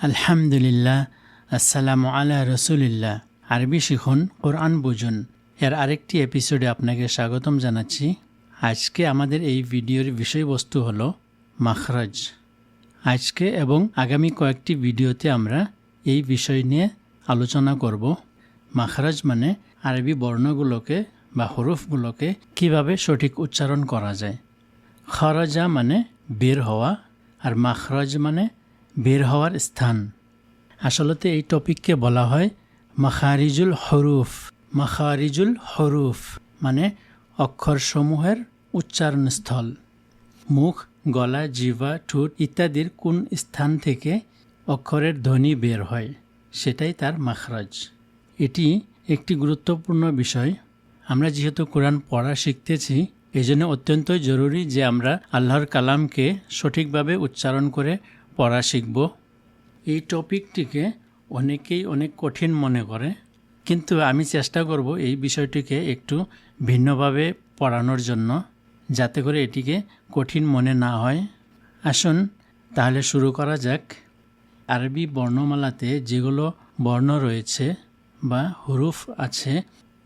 আলহামদুলিল্লাহ, আসসালামু আলা রসুলিল্লাহ। আরবি শিখুন, কোরআন বুঝুন। এর আরেকটি এপিসোডে আপনাকে স্বাগতম জানাচ্ছি। আজকে আমাদের এই ভিডিওর বিষয়বস্তু হলো মাখরাজ। আজকে এবং আগামী কয়েকটি ভিডিওতে আমরা এই বিষয় নিয়ে আলোচনা করব। মাখরাজ মানে আরবি বর্ণগুলোকে বা হরফগুলোকে কিভাবে সঠিক উচ্চারণ করা যায়। খরাজা মানে বের হওয়া, আর মাখরাজ মানে বের হওয়ার স্থান। আসলতে এই টপিককে বলা হয় মাখারিজুল হরুফ। মাখারিজুল হরুফ মানে অক্ষরসমূহের উচ্চারণস্থল। মুখ, গলা, জিহ্বা, ঠোঁট ইত্যাদির কোন স্থান থেকে অক্ষরের ধ্বনি বের হয়, সেটাই তার মাখরাজ। এটি একটি গুরুত্বপূর্ণ বিষয়। আমরা যেহেতু কোরআন পড়া শিখতেছি, এজন্য অত্যন্ত জরুরি যে আমরা আল্লাহর কালামকে সঠিকভাবে উচ্চারণ করে পড়া শিখব। এই টপিকটিকে অনেকেই অনেক কঠিন মনে করে, কিন্তু আমি চেষ্টা করব এই বিষয়টিকে একটু ভিন্নভাবে পড়ানোর জন্য, যাতে করে এটিকে কঠিন মনে না হয়। আসুন তাহলে শুরু করা যাক। আরবি বর্ণমালাতে যেগুলো বর্ণ রয়েছে বা হরুফ আছে,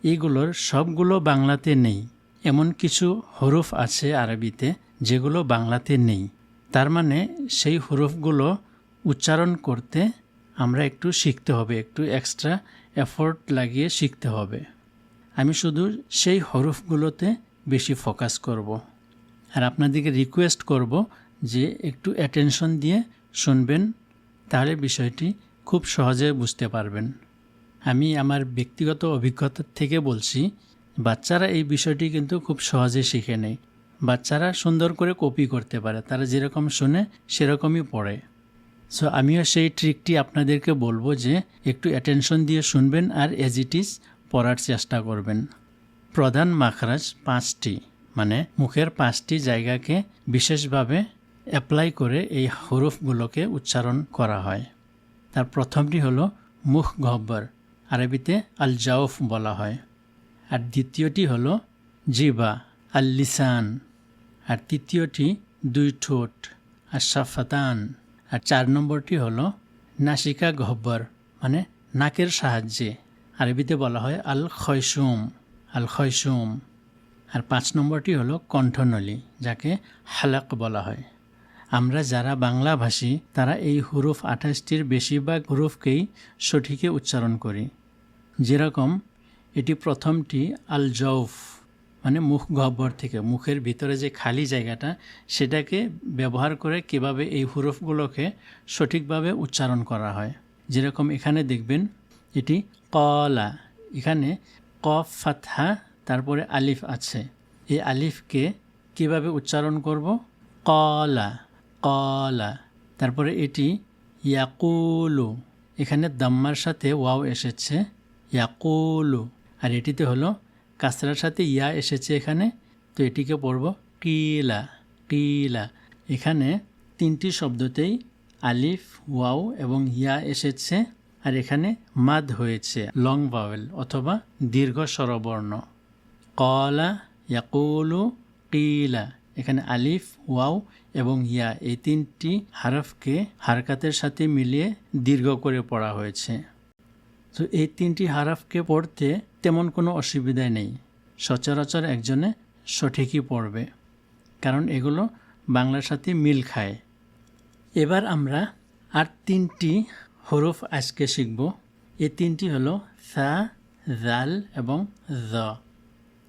এগুলোর সবগুলো বাংলাতে নেই। এমন কিছু হরুফ আছে আরবিতে যেগুলো বাংলাতে নেই। তার মানে সেই হরুফগুলো উচ্চারণ করতে আমরা একটু শিখতে হবে, একটু এক্সট্রা এফোর্ট লাগিয়ে শিখতে হবে। আমি শুধু সেই হরফগুলোতে বেশি ফোকাস করব। আর আপনাদেরকে রিকোয়েস্ট করব যে একটু অ্যাটেনশন দিয়ে শুনবেন, তাহলে বিষয়টি খুব সহজে বুঝতে পারবেন। আমি আমার ব্যক্তিগত অভিজ্ঞতা থেকে বলছি, বাচ্চারা এই বিষয়টি কিন্তু খুব সহজে শিখে নেয়। বাচ্চারা সুন্দর করে কপি করতে পারে, তারা যেরকম শুনে সেরকমই পড়ে। সো আমিও সেই ট্রিকটি আপনাদেরকে বলবো যে একটু অ্যাটেনশন দিয়ে শুনবেন আর অ্যাজ ইট ইজ পড়ার চেষ্টা করবেন। প্রধান মাখরাজ 5টি, মানে মুখের 5টি জায়গাকে বিশেষভাবে অ্যাপ্লাই করে এই হরফগুলোকে উচ্চারণ করা হয়। তার প্রথমটি হলো মুখ গহ্বর, আরবিতে আল জাউফ বলা হয়। আর দ্বিতীয়টি হলো জিবা, আল লিসান। আর তৃতীয়টি 2 ঠোঁট, আর শাফাতান। আর 4 নম্বরটি হলো নাসিকা গহ্বর, মানে নাকের সাহায্যে, আরবিতে বলা হয় আল খয়সুম, আল খয়সুম। আর 5 নম্বরটি হলো কণ্ঠনলী, যাকে হালাক বলা হয়। আমরা যারা বাংলাভাষী তারা এই হরুফ 28টির বেশিরভাগ হরুফকেই সঠিকে উচ্চারণ করি। যেরকম এটি প্রথমটি আল জৌফ, মানে মুখ গহ্বর থেকে, মুখের ভিতরে যে খালি জায়গাটা, সেটাকে ব্যবহার করে কিভাবে এই হরফগুলোকে সঠিকভাবে উচ্চারণ করা হয়। যেরকম এখানে দেখবেন এটি কলা, এখানে কফ ফাতহা তারপরে আলিফ আছে। এই আলিফকে কিভাবে উচ্চারণ করব? কলা, কলা। তারপরে এটি ইয়াকুলু, এখানে দাম্মার সাথে ওয়াও এসেছে, ইয়াকুলু। আর এটিতে হলো কাসরার সাথে ইয়া এসেছে এখানে, তো এটিকে পড়ব কিলা, কিলা। এখানে 3টি শব্দতেই আলিফ, ওয়াও এবং ইয়া এসেছে, আর এখানে মাদ হয়েছে, লং ভাওয়েল অথবা দীর্ঘ স্বরবর্ণ। কলা, ইয়াকুলু, কিলা। এখানে আলিফ, ওয়াও এবং ইয়া এই 3টি হারফকে হারকাতের সাথে মিলিয়ে দীর্ঘ করে পড়া হয়েছে। তো এই 3টি হারফকে পড়তে তেমন কোনো অসুবিধা নেই, সচরাচর একজনে সঠিকই পড়বে, কারণ এগুলো বাংলার সাথে মিল খায়। এবার আমরা আর 3টি হরফ আজকে শিখব। এই 3টি হলো সা, জাল এবং জ।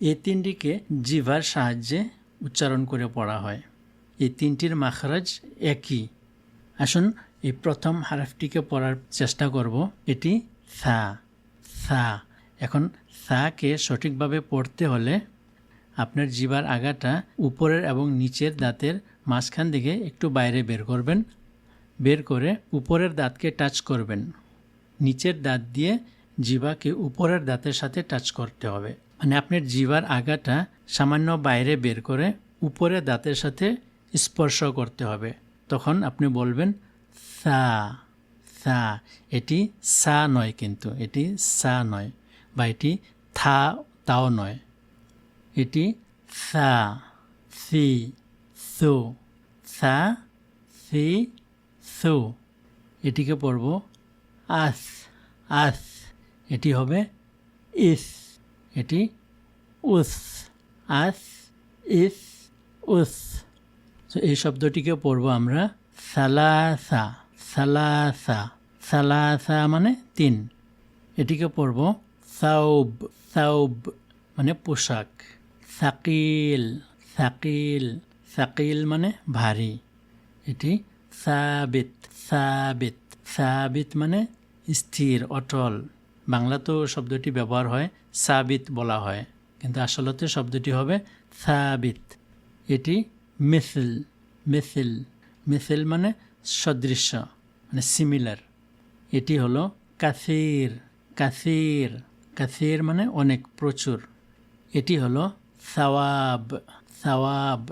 এই 3টিকে জিভার সাহায্যে উচ্চারণ করে পড়া হয়। এই 3টির মাখরাজ একই। আসুন এই প্রথম হারফটিকে পড়ার চেষ্টা করব। এটি সা, সা। এখন সাকে সঠিকভাবে পড়তে হলে আপনার জিভার আগাটা উপরের এবং নিচের দাঁতের মাঝখান থেকে একটু বাইরে বের করবেন। বের করে উপরের দাঁতকে টাচ করবেন। নিচের দাঁত দিয়ে জিভাকে উপরের দাঁতের সাথে টাচ করতে হবে, মানে আপনার জিভার আগাটা সামান্য বাইরে বের করে উপরের দাঁতের সাথে স্পর্শ করতে হবে। তখন আপনি বলবেন সা, সা। এটি সা নয়, কিন্তু এটি সা নয়, বা এটি থা, তাও নয়। এটি সা, সি, সু, সা, সি, সু। এটিকে পড়ব আস, আস। এটি হবে ইস, এটি উস, আস, ইস, উস। তো এই শব্দটিকে পড়ব আমরা সালাসা, সালাসা, সালাসা মানে 3। এটিকে পড়ব সাউব, সাউব মানে পোশাক। সাকিল, সাকিল, সাকিল মানে ভারী। এটি সাবিত, সাবিত, সাবিত মানে স্থির, অটল। বাংলাতেও শব্দটি ব্যবহার হয়, সাবিত বলা হয়, কিন্তু আসলতে শব্দটি হবে সাবিত। এটি মিসল, মিসল, মিসল মানে সদৃশ্য, মানে সিমিলার। এটি হলো কাসির, কাসির, কাসির মানে অনেক, প্রচুর। এটি হলো সাওয়াব, সাওয়াব,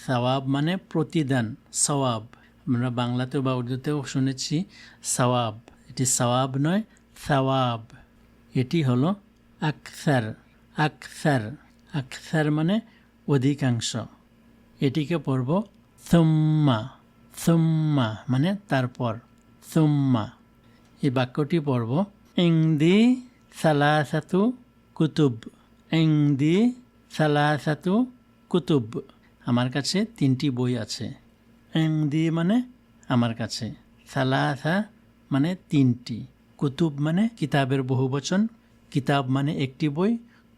সাওয়াব মানে প্রতিদান, সওয়াব। আমরা বাংলাতেও বা উর্দুতেও শুনেছি সাওয়াব, এটি সাওয়াব নয়, সাওয়াব। এটি হলো আকসার, আকসার, আকসার মানে অধিকাংশ। এটিকে পড়ব সুম্মা, সুম্মা মানে তারপর, সুম্মা। এই বাক্যটি পড়ব ইংদি সালাসাতু কুতুব, ইংদি সালাসাতু কুতুব। আমার কাছে 3টি বই আছে। ইংদি মানে আমার কাছে, সালাসা মানে 3টি, কুতুব মানে কিতাবের বহুবচন, কিতাব মানে একটি বই,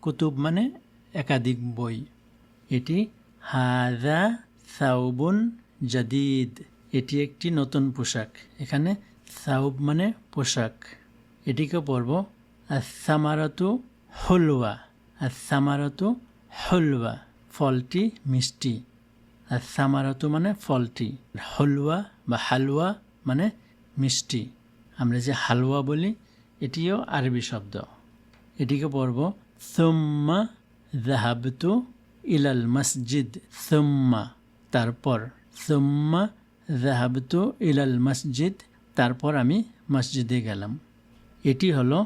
কুতুব মানে একাধিক বই। এটি হাযা সাউবুন জাদিদ, এটি একটি নতুন পোশাক। এখানে সাউব মানে পোশাক। এটিকে পড়ব আস-সামারাতু হুলওয়া, আস-সামারাতু হুলওয়া, ফলটি মিষ্টি। আস-সামারাতু মানে ফলটি, হুলওয়া বা হালুয়া মানে মিষ্টি। আমরা যে হালুয়া বলি এটিও আরবি শব্দ। এটিকে পড়ব সুম্মা যাহাবতু ইলাল মসজিদ, সুম্মা তারপর, সুম্মা যাহাবতু ইলাল মসজিদ তারপর আমি মসজিদে গেলাম। এটি হলো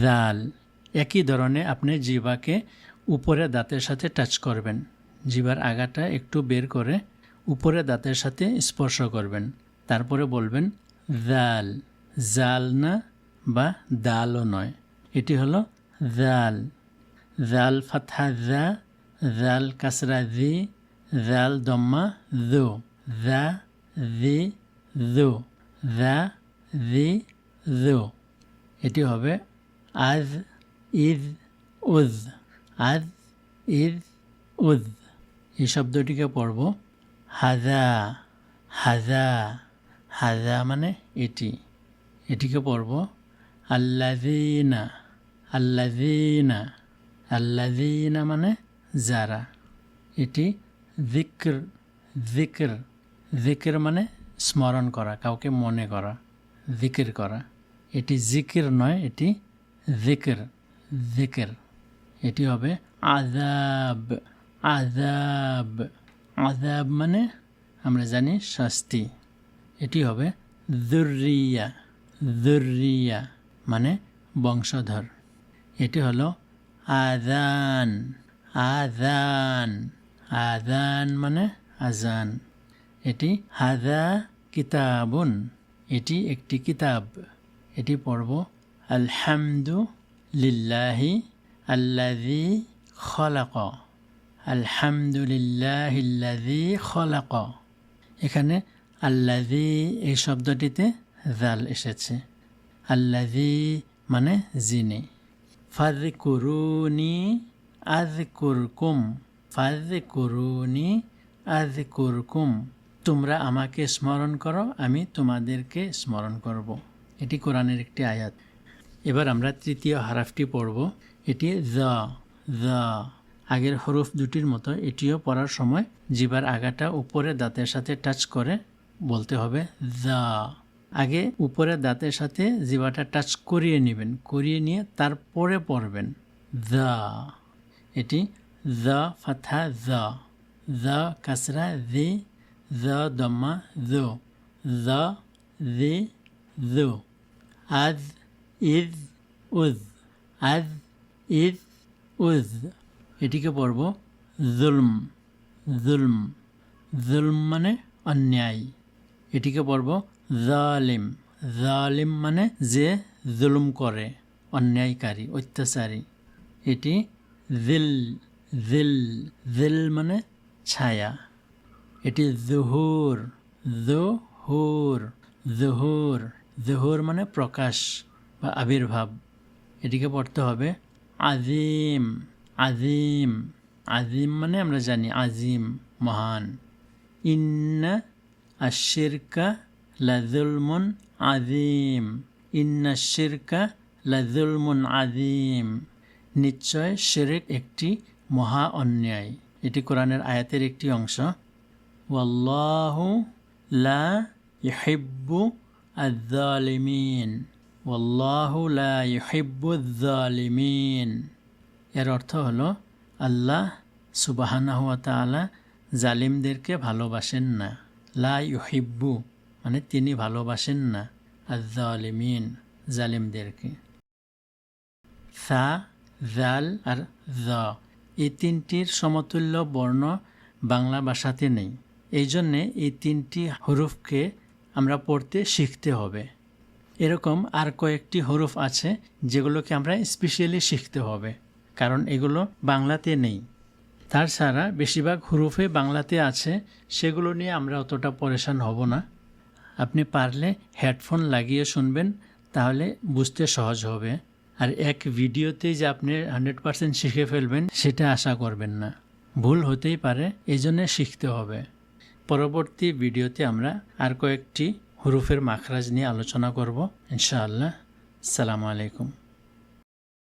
জাল। একই ধরনের আপনি জিহ্বাকে উপরে দাঁতের সাথে টাচ করবেন, জিহ্বার আগাটা একটু বের করে উপরে দাঁতের সাথে স্পর্শ করবেন, তারপরে বলবেন জাল, জাল না বা দালও নয়, এটি হলো জাল। জাল ফাতহা জা, জাল কাসরা জি, জাল দম্মা জো, জা জি জো, জা জি জো। এটি হবে আজ ইজ উজ, আজ ইজ উজ। এই শব্দটিকে পড়ব হাজা, হাজা, হাজা মানে এটি। এটিকে পড়ব আল্লাযীনা, আল্লাযীনা, আল্লাযীনা মানে যারা। এটি যিকর, যিকর, যিকর মানে স্মরণ করা, কাউকে মনে করা, যিকর করা। এটি জিকির নয়, এটি যিকর, যিকর। এটি হবে আযাব, আযাব, আযাব মানে আমরা জানি শাস্তি। এটি হবে যুররিয়া, যুররিয়া মানে বংশধর। এটি হলো আযান, আযান, আযান মানে আজান। এটি হাযা কিতাবুন, এটি একটি কিতাব। এটি পড়ব আলহামদু লিল্লাহি আল্লাযী খলাক, আলহামদুলিল্লাহিল্লাযী খলাক। এখানে আল্লাযী এই শব্দটিতে জাল এসেছে, আল্লাযী মানে যিনি। ফাযকুরুনি আযকুরকুম, ফাযকুরুনি আযকুরকুম, তোমরা আমাকে স্মরণ করো আমি তোমাদেরকে স্মরণ করব। এটি কোরআনের একটি আয়াত। এবার আমরা তৃতীয় হারাফটি পড়ব। এটি যা, যা। আগের হরফ দুটির মতো এটিও পড়ার সময় জিহ্বার আগাটা উপরে দাঁতের সাথে টাচ করে বলতে হবে যা। আগে উপরে দাঁতের সাথে জিহ্বাটা টাচ করিয়ে নেবেন, করিয়ে নিয়ে তারপরে পড়বেন যা। এটি যা ফাতহা যা, যা কাসরা জি, যা দম্মা যো, যা জি যো। আজ ইজ উজ, আজ ইজ উজ। এটিকে পড়ব জুলম, জুলম, জুলম মানে অন্যায়। এটিকে পড়ব জালিম, জালিম মানে যে জুলুম করে, অন্যায়কারী, অত্যাচারী। এটি জিল জিল জিল মানে ছায়া। এটি জুহুর জুহুর জুহুর জুহুর মানে প্রকাশ বা আবির্ভাব। এটিকে পড়তে হবে আজিম আজিম আজিম মানে আমরা জানি আজিম মহান। ইন্না আশিরকা লাযুলমুন আজিম ইন্না শিরকা লাযুলমুন আজিম। নিশ্চয় শিরক একটি মহা অন্যায়। এটি কোরআনের আয়াতের একটি অংশ। ওয়াল্লাহু লা ইউহিব্বু আয-যালিমিন ওয়াল্লাহু লা ইউহিব্বু আয-যালিমিন। এর অর্থ হলো আল্লাহ সুবহানাহু ওয়া তাআলা জালিমদেরকে ভালোবাসেন না। লা ইউহিব্বু মানে তিনি ভালোবাসেন না আয-যালিমিন জালিমদেরকে। সা জাল আর জ এই তিনটির সমতুল্য বর্ণ বাংলা ভাষাতে নেই। এই জন্যে এই তিনটি হরফকে আমরা পড়তে শিখতে হবে। এরকম আর কয়েকটি হরফ আছে যেগুলোকে আমরা স্পেশালি শিখতে হবে, কারণ এগুলো বাংলাতে নেই। তাছাড়া বেশিরভাগ হরফে বাংলাতে আছে, সেগুলো নিয়ে আমরা অতটা পরেশান হব না। আপনি পারলে হেডফোন লাগিয়ে শুনবেন, তাহলে বুঝতে সহজ হবে। আর এক ভিডিওতেই যে আপনি 100% শিখে ফেলবেন সেটা আশা করবেন না, ভুল হতেই পারে। এই জন্যে শিখতে হবে। পরবর্তী ভিডিওতে আমরা আর কয়েকটি হরফের মাখরাজ নিয়ে আলোচনা করব ইনশাআল্লাহ। আসসালামু আলাইকুম।